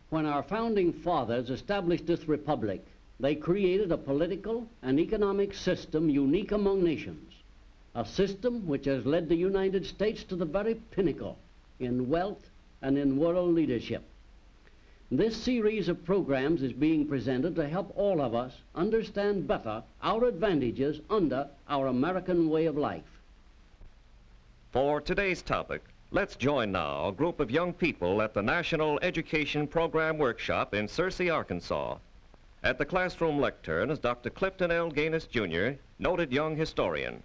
When our founding fathers established this republic, they created a political and economic system unique among nations, a system which has led the United States to the very pinnacle in wealth and in world leadership. This series of programs is being presented to help all of us understand better our advantages under our American way of life. For today's topic, let's join now a group of young people at the National Education Program Workshop in Searcy, Arkansas. At the classroom lectern is Dr. Clifton L. Gaines, Jr., noted young historian.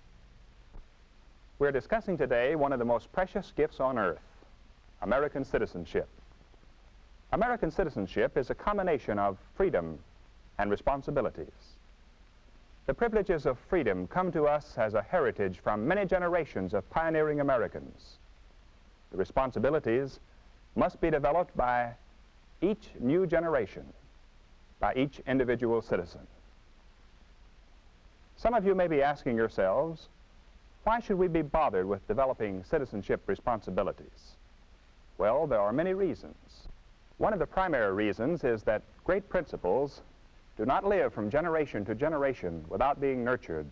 We're discussing today one of the most precious gifts on earth, American citizenship. American citizenship is a combination of freedom and responsibilities. The privileges of freedom come to us as a heritage from many generations of pioneering Americans. The responsibilities must be developed by each new generation, by each individual citizen. Some of you may be asking yourselves, why should we be bothered with developing citizenship responsibilities? Well, there are many reasons. One of the primary reasons is that great principles do not live from generation to generation without being nurtured,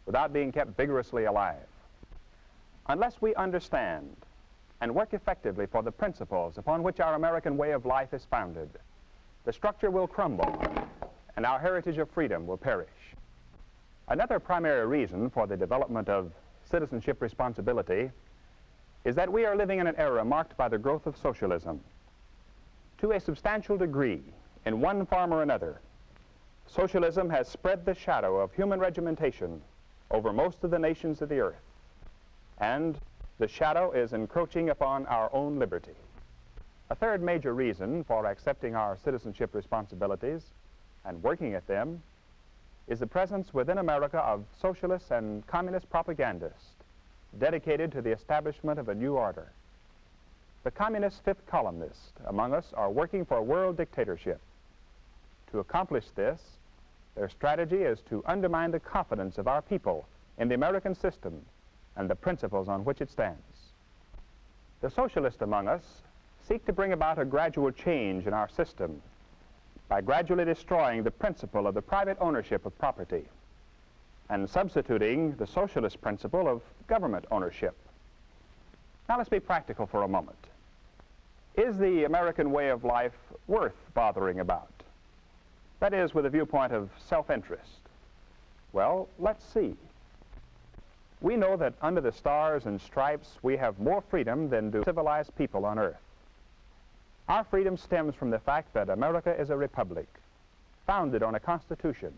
without being kept vigorously alive. Unless we understand and work effectively for the principles upon which our American way of life is founded, the structure will crumble and our heritage of freedom will perish. Another primary reason for the development of citizenship responsibility is that we are living in an era marked by the growth of socialism. To a substantial degree, in one form or another, socialism has spread the shadow of human regimentation over most of the nations of the earth, and the shadow is encroaching upon our own liberty. A third major reason for accepting our citizenship responsibilities and working at them is the presence within America of socialist and communist propagandists dedicated to the establishment of a new order. The communist fifth columnists among us are working for world dictatorship. To accomplish this, their strategy is to undermine the confidence of our people in the American system and the principles on which it stands. The socialists among us seek to bring about a gradual change in our system by gradually destroying the principle of the private ownership of property and substituting the socialist principle of government ownership. Now let's be practical for a moment. Is the American way of life worth bothering about? That is, with a viewpoint of self-interest. Well, let's see. We know that under the stars and stripes we have more freedom than do civilized people on earth. Our freedom stems from the fact that America is a republic, founded on a constitution,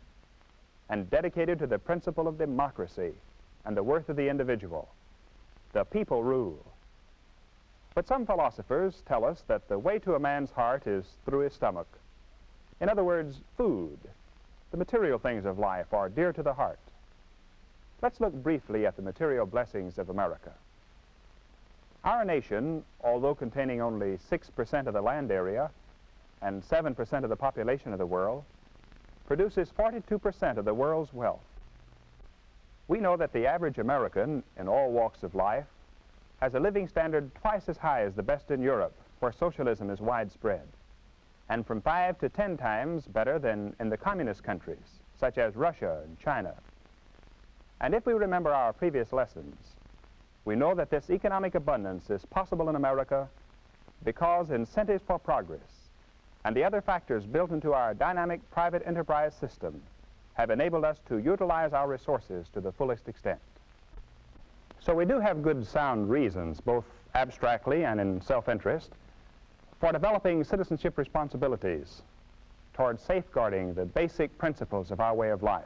and dedicated to the principle of democracy and the worth of the individual. The people rule. But some philosophers tell us that the way to a man's heart is through his stomach. In other words, food, the material things of life, are dear to the heart. Let's look briefly at the material blessings of America. Our nation, although containing only 6% of the land area and 7% of the population of the world, produces 42% of the world's wealth. We know that the average American in all walks of life has a living standard twice as high as the best in Europe, where socialism is widespread, and from 5 to 10 times better than in the communist countries, such as Russia and China. And if we remember our previous lessons, we know that this economic abundance is possible in America because incentives for progress and the other factors built into our dynamic private enterprise system have enabled us to utilize our resources to the fullest extent. So we do have good sound reasons, both abstractly and in self-interest, for developing citizenship responsibilities towards safeguarding the basic principles of our way of life.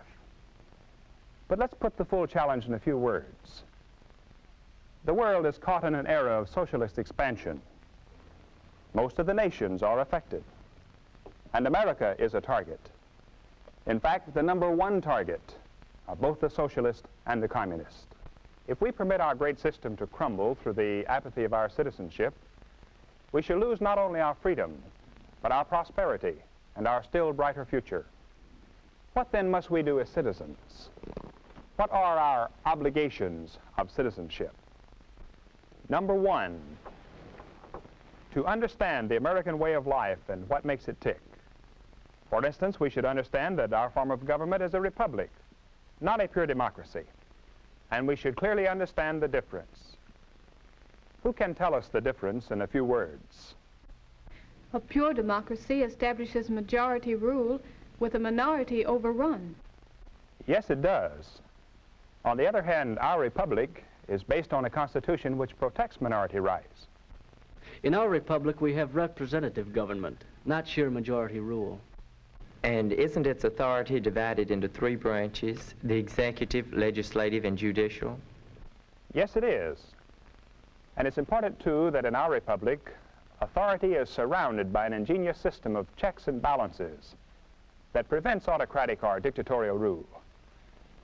But let's put the full challenge in a few words. The world is caught in an era of socialist expansion. Most of the nations are affected, and America is a target. In fact, the #1 target of both the socialist and the communist. If we permit our great system to crumble through the apathy of our citizenship, we shall lose not only our freedom, but our prosperity and our still brighter future. What then must we do as citizens? What are our obligations of citizenship? #1, to understand the American way of life and what makes it tick. For instance, we should understand that our form of government is a republic, not a pure democracy. And we should clearly understand the difference. Who can tell us the difference in a few words? A pure democracy establishes majority rule with a minority overrun. Yes, it does. On the other hand, our republic is based on a constitution which protects minority rights. In our republic, we have representative government, not sheer majority rule. And isn't its authority divided into three branches, the executive, legislative, and judicial? Yes, it is. And it's important, too, that in our republic, authority is surrounded by an ingenious system of checks and balances that prevents autocratic or dictatorial rule.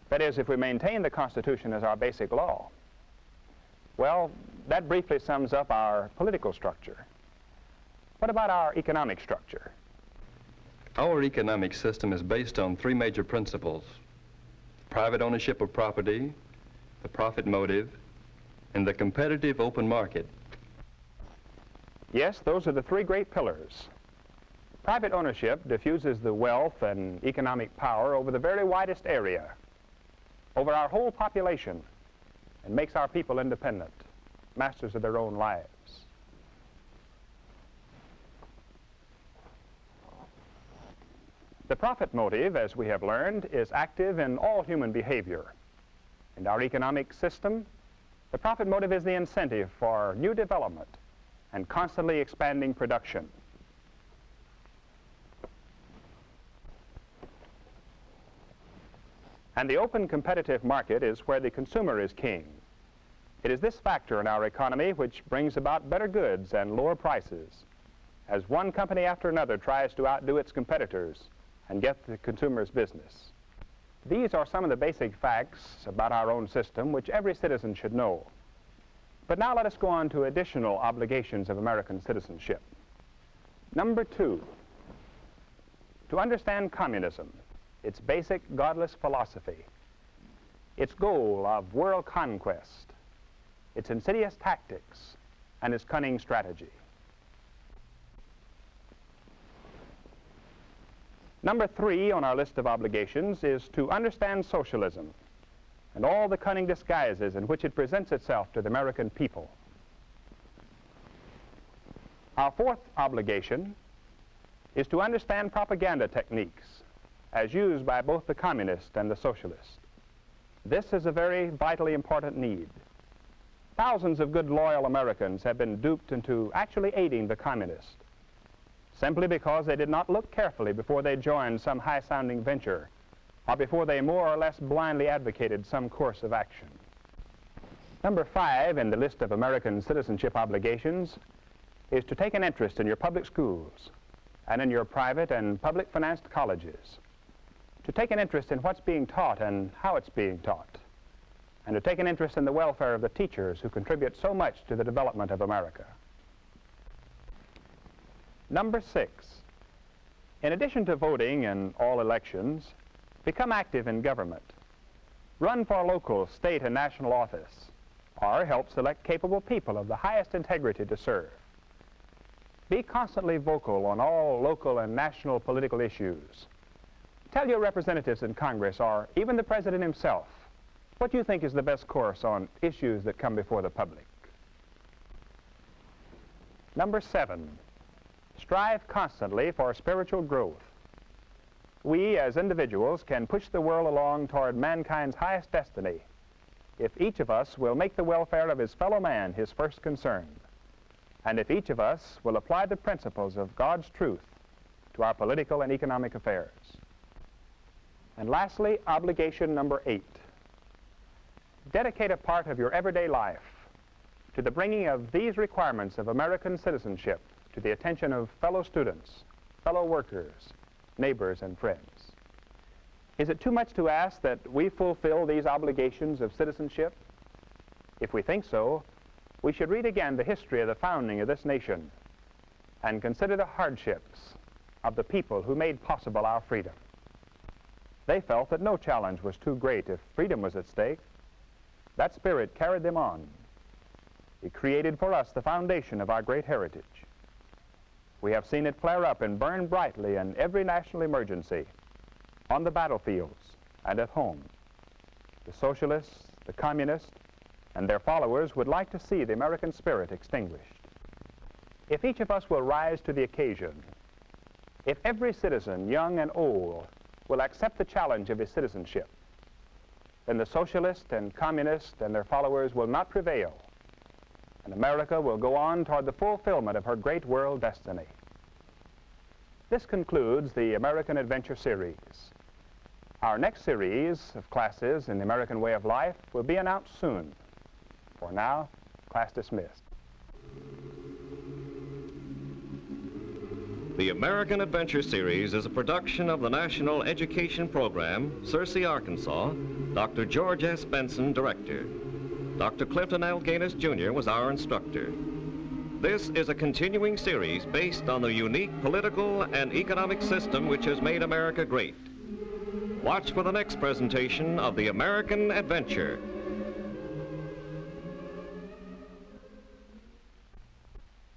That is, if we maintain the Constitution as our basic law. Well, that briefly sums up our political structure. What about our economic structure? Our economic system is based on three major principles: private ownership of property, the profit motive, and the competitive open market. Yes, those are the three great pillars. Private ownership diffuses the wealth and economic power over the very widest area, over our whole population, and makes our people independent, masters of their own lives. The profit motive, as we have learned, is active in all human behavior. In our economic system, the profit motive is the incentive for new development and constantly expanding production. And the open competitive market is where the consumer is king. It is this factor in our economy which brings about better goods and lower prices, as one company after another tries to outdo its competitors and get the consumer's business. These are some of the basic facts about our own system which every citizen should know. But now let us go on to additional obligations of American citizenship. Number 2, to understand communism, its basic godless philosophy, its goal of world conquest, its insidious tactics, and its cunning strategy. Number 3 on our list of obligations is to understand socialism and all the cunning disguises in which it presents itself to the American people. Our 4th obligation is to understand propaganda techniques as used by both the communist and the socialist. This is a very vitally important need. Thousands of good, loyal Americans have been duped into actually aiding the communists, simply because they did not look carefully before they joined some high-sounding venture or before they more or less blindly advocated some course of action. Number 5 in the list of American citizenship obligations is to take an interest in your public schools and in your private and public-financed colleges, to take an interest in what's being taught and how it's being taught, and to take an interest in the welfare of the teachers who contribute so much to the development of America. Number 6, in addition to voting in all elections, become active in government. Run for local, state, and national office, or help select capable people of the highest integrity to serve. Be constantly vocal on all local and national political issues. Tell your representatives in Congress, or even the President himself, what you think is the best course on issues that come before the public. Number 7, strive constantly for spiritual growth. We, as individuals, can push the world along toward mankind's highest destiny if each of us will make the welfare of his fellow man his first concern, and if each of us will apply the principles of God's truth to our political and economic affairs. And lastly, obligation number 8. Dedicate a part of your everyday life to the bringing of these requirements of American citizenship to the attention of fellow students, fellow workers, neighbors, and friends. Is it too much to ask that we fulfill these obligations of citizenship? If we think so, we should read again the history of the founding of this nation and consider the hardships of the people who made possible our freedom. They felt that no challenge was too great if freedom was at stake. That spirit carried them on. It created for us the foundation of our great heritage. We have seen it flare up and burn brightly in every national emergency, on the battlefields and at home. The socialists, the communists, and their followers would like to see the American spirit extinguished. If each of us will rise to the occasion, if every citizen, young and old, will accept the challenge of his citizenship, then the socialists and communists and their followers will not prevail, and America will go on toward the fulfillment of her great world destiny. This concludes the American Adventure Series. Our next series of classes in the American way of life will be announced soon. For now, class dismissed. The American Adventure Series is a production of the National Education Program, Searcy, Arkansas. Dr. George S. Benson, director. Dr. Clifton L. Gaines, Jr. was our instructor. This is a continuing series based on the unique political and economic system which has made America great. Watch for the next presentation of the American Adventure.